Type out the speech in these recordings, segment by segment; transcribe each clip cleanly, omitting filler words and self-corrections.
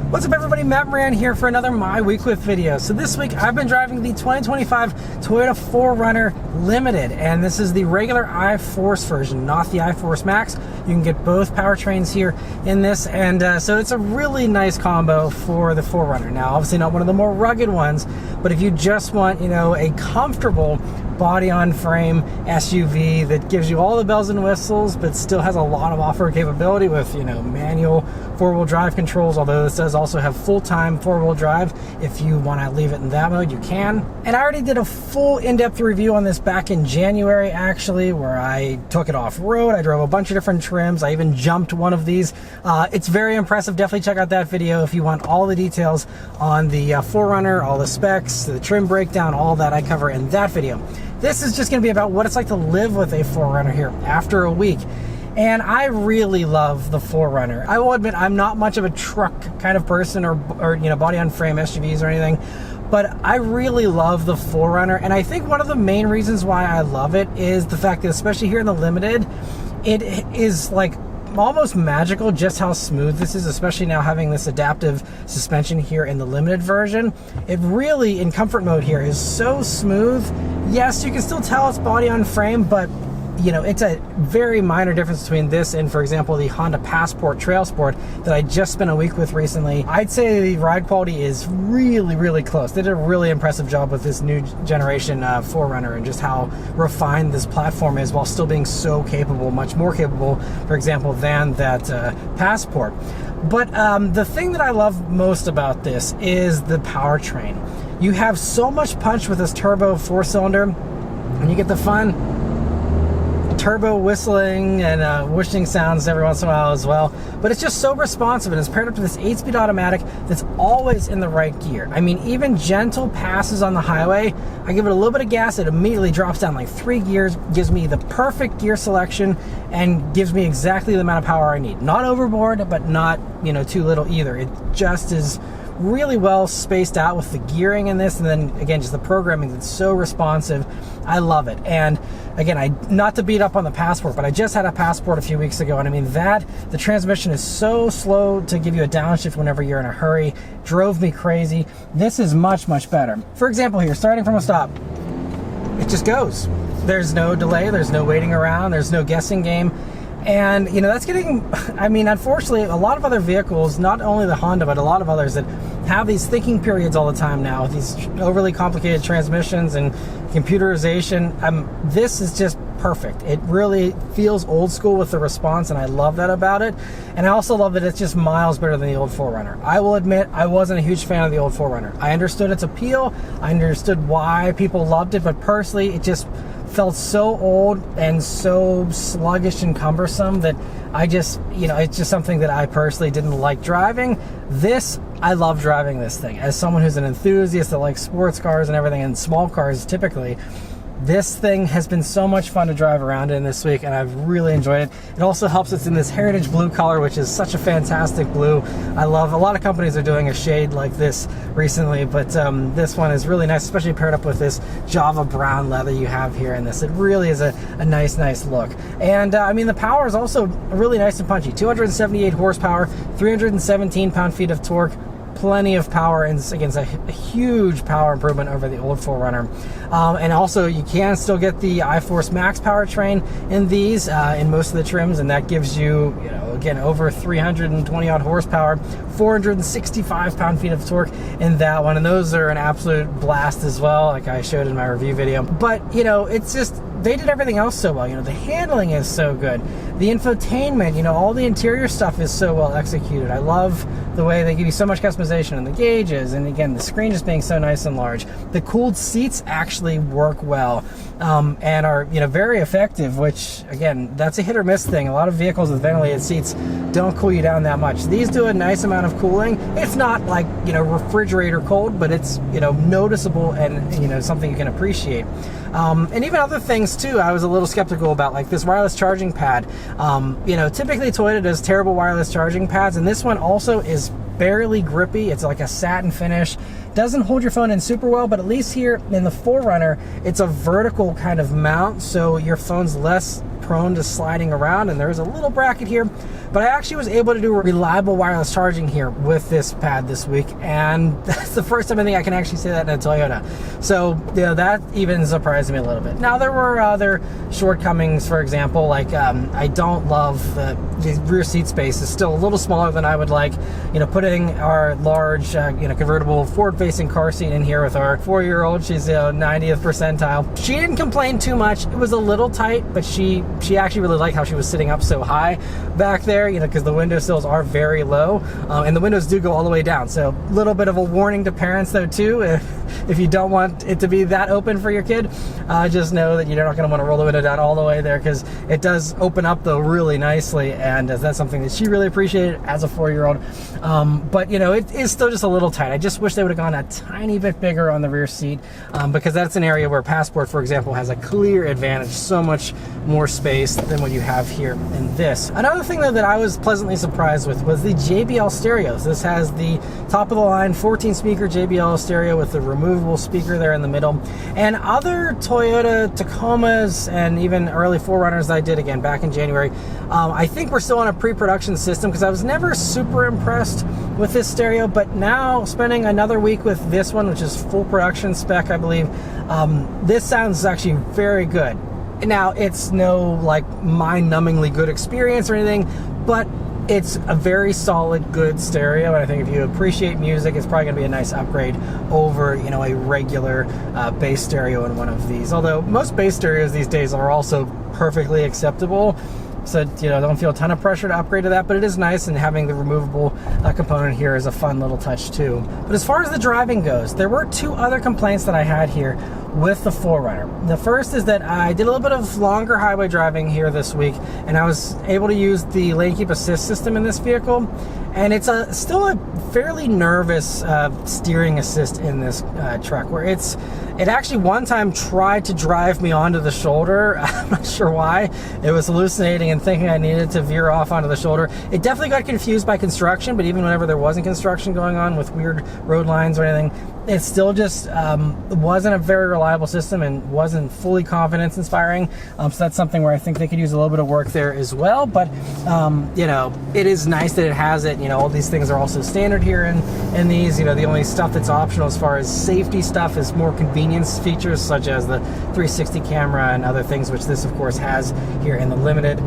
What's up everybody, Maran here for another My Week With video. So this week I've been driving the 2025 Toyota 4Runner Limited, and this is the regular iForce version, not the iForce Max. You can get both powertrains here in this, and so it's a really nice combo for the 4Runner. Now obviously not one of the more rugged ones, but if you just want, a comfortable body-on-frame SUV that gives you all the bells and whistles but still has a lot of off-road capability with, manual four-wheel drive controls, although this does also have full-time four-wheel drive. If you want to leave it in that mode, you can. And I already did a full in-depth review on this back in January, actually, where I took it off-road. I drove a bunch of different trims. I even jumped one of these. It's very impressive. Definitely check out that video if you want all the details on the 4Runner, all the specs, the trim breakdown, all that I cover in that video. This is just going to be about what it's like to live with a 4Runner here after a week. And I really love the 4Runner. I will admit I'm not much of a truck kind of person or body on frame SUVs or anything, but I really love the 4Runner. And I think one of the main reasons why I love it is the fact that, especially here in the Limited, it is like almost magical just how smooth this is, especially now having this adaptive suspension here in the Limited version. It really, in comfort mode here, is so smooth. Yes, you can still tell it's body on frame, but it's a very minor difference between this and, for example, the Honda Passport Trail Sport that I just spent a week with recently. I'd say the ride quality is really, really close. They did a really impressive job with this new generation 4Runner and just how refined this platform is while still being so capable, much more capable, for example, than that Passport. But the thing that I love most about this is the powertrain. You have so much punch with this turbo 4-cylinder, and you get the fun turbo whistling and whooshing sounds every once in a while as well, but it's just so responsive, and it's paired up to this 8-speed automatic that's always in the right gear. I mean, even gentle passes on the highway, I give it a little bit of gas, it immediately drops down like 3 gears, gives me the perfect gear selection, and gives me exactly the amount of power I need. Not overboard, but not too little either. It just is really well spaced out with the gearing in this, and then again just the programming that's so responsive. I love it. And again, not to beat up on the Passport, but I just had a Passport a few weeks ago, and I mean the transmission is so slow to give you a downshift whenever you're in a hurry. Drove me crazy. This is much better. For example, here, starting from a stop, it just goes. There's no delay, there's no waiting around, there's no guessing game. And that's getting, unfortunately, a lot of other vehicles, not only the Honda, but a lot of others that have these thinking periods all the time now with these overly complicated transmissions and computerization. This is just perfect. It really feels old school with the response, and I love that about it. And I also love that it's just miles better than the old 4Runner. I will admit I wasn't a huge fan of the old 4Runner. I understood its appeal, I understood why people loved it, but personally it just felt so old and so sluggish and cumbersome that I just, it's just something that I personally didn't like driving. I love driving this thing. As someone who's an enthusiast that likes sports cars and everything, and small cars typically, this thing has been so much fun to drive around in this week, and I've really enjoyed it. It also helps it's in this heritage blue color, which is such a fantastic blue. I love, a lot of companies are doing a shade like this recently, but this one is really nice, especially paired up with this Java brown leather you have here in this. It really is a nice look. And the power is also really nice and punchy. 278 horsepower, 317 pound-feet of torque. Plenty of power, and again, it's a huge power improvement over the old 4Runner. And also, you can still get the iForce Max powertrain in these, in most of the trims, and that gives you, again, over 320 odd horsepower, 465 pound-feet of torque in that one, and those are an absolute blast as well, like I showed in my review video. But it's just, they did everything else so well. The handling is so good. The infotainment, all the interior stuff is so well executed. I love the way they give you so much customization in the gauges, and again, the screen just being so nice and large. The cooled seats actually work well, and are very effective, which again, that's a hit or miss thing. A lot of vehicles with ventilated seats don't cool you down that much. These do a nice amount of cooling. It's not like refrigerator cold, but it's noticeable and something you can appreciate. And even other things too, I was a little skeptical about, like this wireless charging pad. Typically Toyota does terrible wireless charging pads, and this one also is barely grippy. It's like a satin finish. Doesn't hold your phone in super well, but at least here in the 4Runner, it's a vertical kind of mount, so your phone's less prone to sliding around, and there's a little bracket here But I actually was able to do reliable wireless charging here with this pad this week, and that's the first time I think I can actually say that in a Toyota. So that even surprised me a little bit. Now there were other shortcomings. For example, like I don't love the rear seat space is still a little smaller than I would like. Putting our large convertible forward-facing car seat in here with our 4-year-old, she's 90th percentile. She didn't complain too much. It was a little tight, but she actually really liked how she was sitting up so high back there, because the window sills are very low, and the windows do go all the way down. So a little bit of a warning to parents though too, if you don't want it to be that open for your kid, just know that you're not going to want to roll the window down all the way there, because it does open up though really nicely, and that's something that she really appreciated as a 4-year-old. But it is still just a little tight. I just wish they would have gone a tiny bit bigger on the rear seat, because that's an area where Passport, for example, has a clear advantage, so much more space than what you have here in this. Another thing though that I was pleasantly surprised with was the JBL stereos. This has the top of the line 14 speaker JBL stereo with the removable speaker there in the middle. And other Toyota Tacomas and even early 4Runners that I did again back in January, I think we're still on a pre-production system, because I was never super impressed with this stereo, but now spending another week with this one, which is full production spec, I believe, this sounds actually very good. Now, it's no like mind-numbingly good experience or anything, but it's a very solid, good stereo, and I think if you appreciate music, it's probably going to be a nice upgrade over, a regular bass stereo in one of these. Although most bass stereos these days are also perfectly acceptable, so don't feel a ton of pressure to upgrade to that, but it is nice, and having the removable component here is a fun little touch too. But as far as the driving goes, there were 2 other complaints that I had here with the 4Runner. The first is that I did a little bit of longer highway driving here this week, and I was able to use the lane keep assist system in this vehicle, and it's still a fairly nervous steering assist in this truck, where it actually one time tried to drive me onto the shoulder. I'm not sure why. It was hallucinating and thinking I needed to veer off onto the shoulder. It definitely got confused by construction, but even whenever there wasn't construction going on with weird road lines or anything, it still just wasn't a very reliable system and wasn't fully confidence inspiring. So that's something where I think they could use a little bit of work there as well. But it is nice that it has it. All these things are also standard here in these. The only stuff that's optional as far as safety stuff is more convenience features, such as the 360 camera and other things, which this of course has here in the Limited.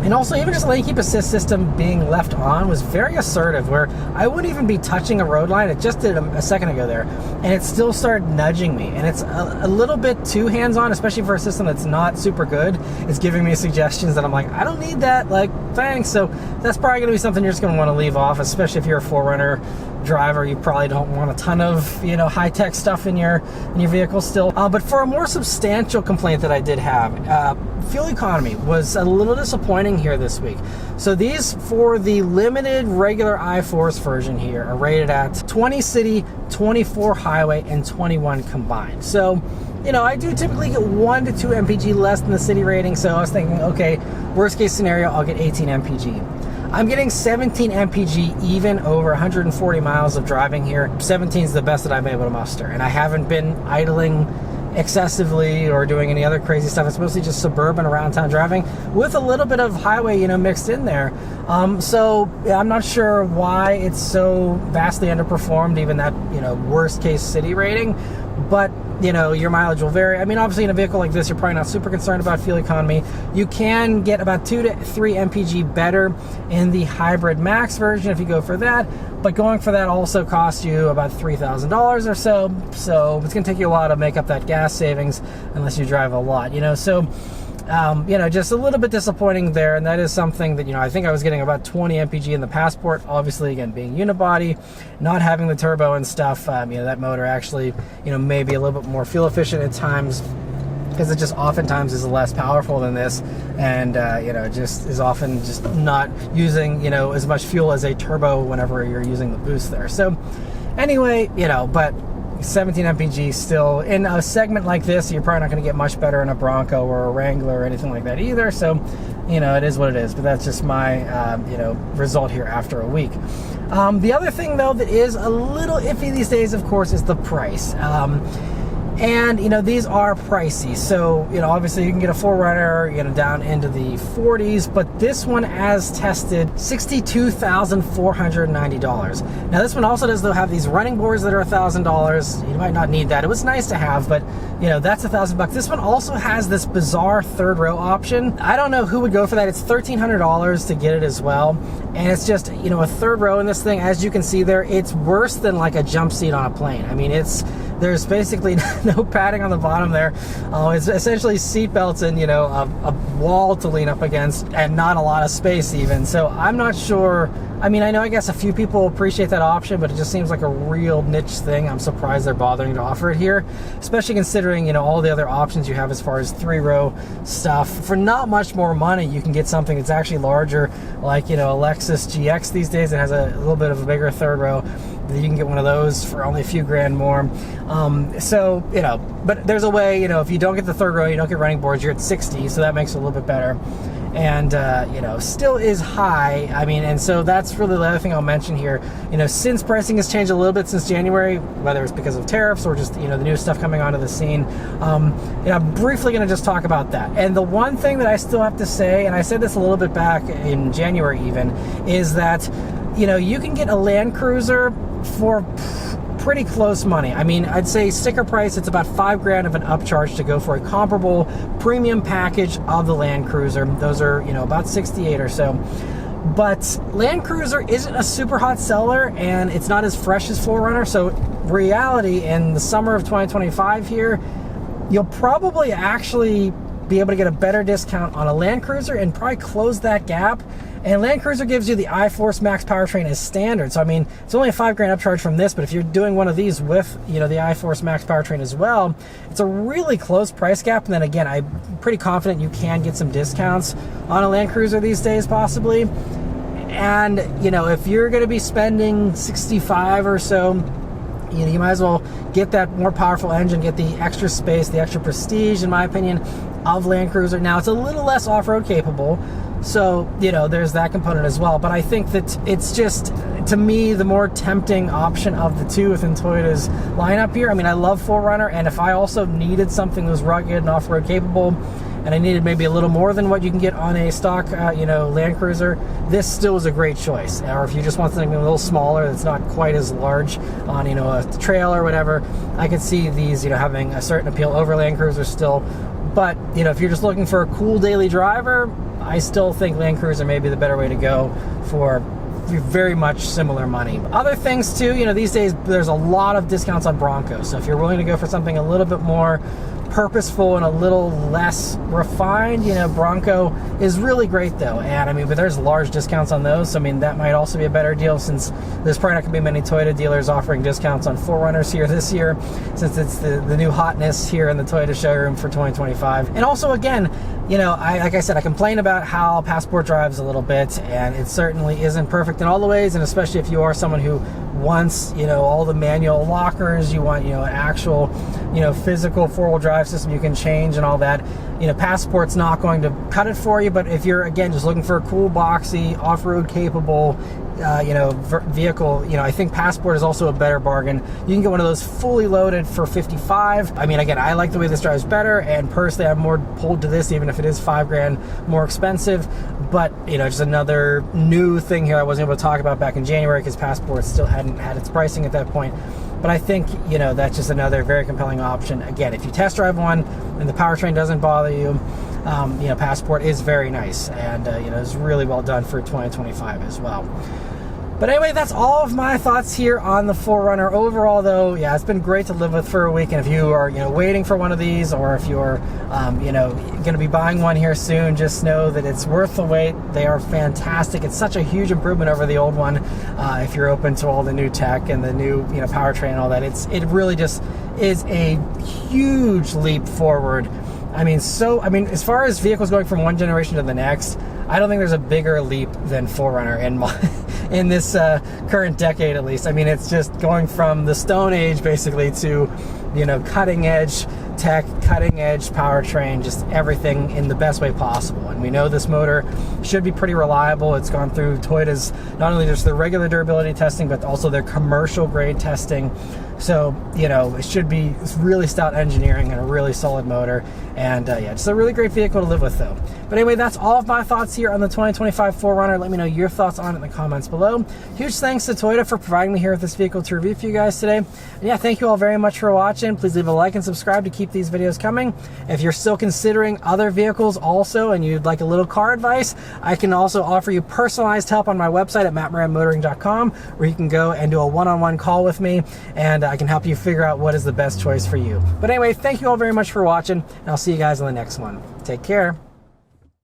And also, even just the lane keep assist system being left on was very assertive, where I wouldn't even be touching a road line. It just did a second ago there, and it still started nudging me. And it's a little bit too hands-on, especially for a system that's not super good. It's giving me suggestions that I'm like, I don't need that, like, thanks. So that's probably going to be something you're just going to want to leave off, especially if you're a 4Runner driver. You probably don't want a ton of high-tech stuff in your vehicle still. But for a more substantial complaint that I did have, fuel economy was a little disappointing here this week. So these, for the Limited regular iForce version here, are rated at 20 city, 24 highway, and 21 combined. So I do typically get 1 to 2 mpg less than the city rating, so I was thinking, okay, worst case scenario, I'll get 18 mpg. I'm getting 17 mpg even over 140 miles of driving here. 17 is the best that I've been able to muster, and I haven't been idling excessively or doing any other crazy stuff. It's mostly just suburban around town driving with a little bit of highway, mixed in there. So I'm not sure why it's so vastly underperformed even that, worst case city rating, but your mileage will vary. I mean, obviously in a vehicle like this, you're probably not super concerned about fuel economy. You can get about 2 to 3 mpg better in the Hybrid Max version if you go for that, but going for that also costs you about $3,000 or so it's going to take you a while to make up that gas savings unless you drive a lot, so just a little bit disappointing there. And that is something that, I think I was getting about 20 mpg in the Passport, obviously again being unibody, not having the turbo and stuff. That motor actually, may be a little bit more fuel efficient at times, because it just oftentimes is less powerful than this, and just is often just not using as much fuel as a turbo whenever you're using the boost there. So anyway, but 17 mpg still in a segment like this, you're probably not going to get much better in a Bronco or a Wrangler or anything like that either. So it is what it is, but that's just my result here after a week. The other thing though that is a little iffy these days, of course, is the price. And, you know, these are pricey. So, you know, obviously you can get a 4Runner, you know, down into the 40s, but this one, as tested, $62,490. Now, this one also does, though, have these running boards that are $1,000. You might not need that. It was nice to have, but, you know, that's $1,000. This one also has this bizarre third row option. I don't know who would go for that. It's $1,300 to get it as well. And it's just, you know, a third row in this thing. As you can see there, it's worse than like a jump seat on a plane. I mean, there's basically no padding on the bottom there. It's essentially seat belts and, you know, a wall to lean up against, and not a lot of space even. So I'm not sure. I mean, I know, I guess a few people appreciate that option, but it just seems like a real niche thing. I'm surprised they're bothering to offer it here, especially considering, you know, all the other options you have as far as 3-row stuff. For not much more money, you can get something that's actually larger, like, you know, a Lexus GX these days. It has a little bit of a bigger third row. You can get one of those for only a few grand more. So, you know, but there's a way, you know, if you don't get the third row, you don't get running boards, you're at 60, so that makes it a little bit better. And, you know, still is high. I mean, and so that's really the other thing I'll mention here. You know, since pricing has changed a little bit since January, whether it's because of tariffs or just, you know, the new stuff coming onto the scene, you know, I'm briefly going to just talk about that. And the one thing that I still have to say, and I said this a little bit back in January even, is that, you know, you can get a Land Cruiser for pretty close money. I mean, I'd say sticker price, it's about $5 grand of an upcharge to go for a comparable premium package of the Land Cruiser. Those are, you know, about 68 or so. But Land Cruiser isn't a super hot seller, and it's not as fresh as 4Runner. So reality, in the summer of 2025 here, you'll probably actually be able to get a better discount on a Land Cruiser and probably close that gap. And Land Cruiser gives you the iForce Max powertrain as standard. So, I mean, it's only a $5 grand upcharge from this, but if you're doing one of these with, you know, the iForce Max powertrain as well, it's a really close price gap. And then again, I'm pretty confident you can get some discounts on a Land Cruiser these days, possibly. And, you know, if you're going to be spending 65 or so, you know, you might as well get that more powerful engine, get the extra space, the extra prestige, in my opinion, of Land Cruiser. Now, it's a little less off-road capable, so, you know, there's that component as well. But I think that it's just, to me, the more tempting option of the two within Toyota's lineup here. I mean, I love 4Runner, and if I also needed something that was rugged and off-road capable, and I needed maybe a little more than what you can get on a stock, you know, Land Cruiser, this still is a great choice. Or if you just want something a little smaller that's not quite as large on, you know, a trail or whatever, I could see these, you know, having a certain appeal over Land Cruiser still. But, you know, if you're just looking for a cool daily driver, I still think Land Cruiser may be the better way to go for very much similar money. Other things too, you know, these days there's a lot of discounts on Broncos. So if you're willing to go for something a little bit more purposeful and a little less refined, you know, Bronco is really great though. And I mean, but there's large discounts on those. So I mean, that might also be a better deal, since there's probably not going to be many Toyota dealers offering discounts on 4Runners here this year, since it's the new hotness here in the Toyota showroom for 2025. And also, again, you know, like I said, I complain about how Passport drives a little bit, and it certainly isn't perfect in all the ways, and especially if you are someone who wants, you know, all the manual lockers, you want, you know, an actual, you know, physical four-wheel drive system you can change and all that. You know, Passport's not going to cut it for you, but if you're, again, just looking for a cool, boxy, off-road capable, you know, vehicle, you know, I think Passport is also a better bargain. You can get one of those fully loaded for $55. I mean, again, I like the way this drives better, and personally, I'm more pulled to this, even if it is $5 grand more expensive. But, you know, just another new thing here I wasn't able to talk about back in January, because Passport still hadn't had its pricing at that point. But I think, you know, that's just another very compelling option. Again, if you test drive one and the powertrain doesn't bother you, you know, Passport is very nice, and, you know, it's really well done for 2025 as well. But anyway, that's all of my thoughts here on the 4Runner. Overall, though, yeah, it's been great to live with for a week. And if you are, you know, waiting for one of these, or if you're, you know, going to be buying one here soon, just know that it's worth the wait. They are fantastic. It's such a huge improvement over the old one. If you're open to all the new tech and the new, you know, powertrain and all that, it really just is a huge leap forward. I mean, as far as vehicles going from one generation to the next, I don't think there's a bigger leap than 4Runner in this current decade, at least. I mean, it's just going from the Stone Age, basically, to you know, cutting edge tech, cutting edge powertrain, just everything in the best way possible. And we know this motor should be pretty reliable. It's gone through Toyota's, not only just their regular durability testing, but also their commercial grade testing. So, you know, it should be really stout engineering and a really solid motor. And yeah, just a really great vehicle to live with though. But anyway, that's all of my thoughts here on the 2025 4Runner. Let me know your thoughts on it in the comments below. Huge thanks to Toyota for providing me here with this vehicle to review for you guys today. And yeah, thank you all very much for watching. Please leave a like and subscribe to keep these videos coming. If you're still considering other vehicles also and you'd like a little car advice, I can also offer you personalized help on my website at mattmoranmotoring.com, where you can go and do a one-on-one call with me, and I can help you figure out what is the best choice for you. But anyway, thank you all very much for watching, and I'll see you guys on the next one. Take care.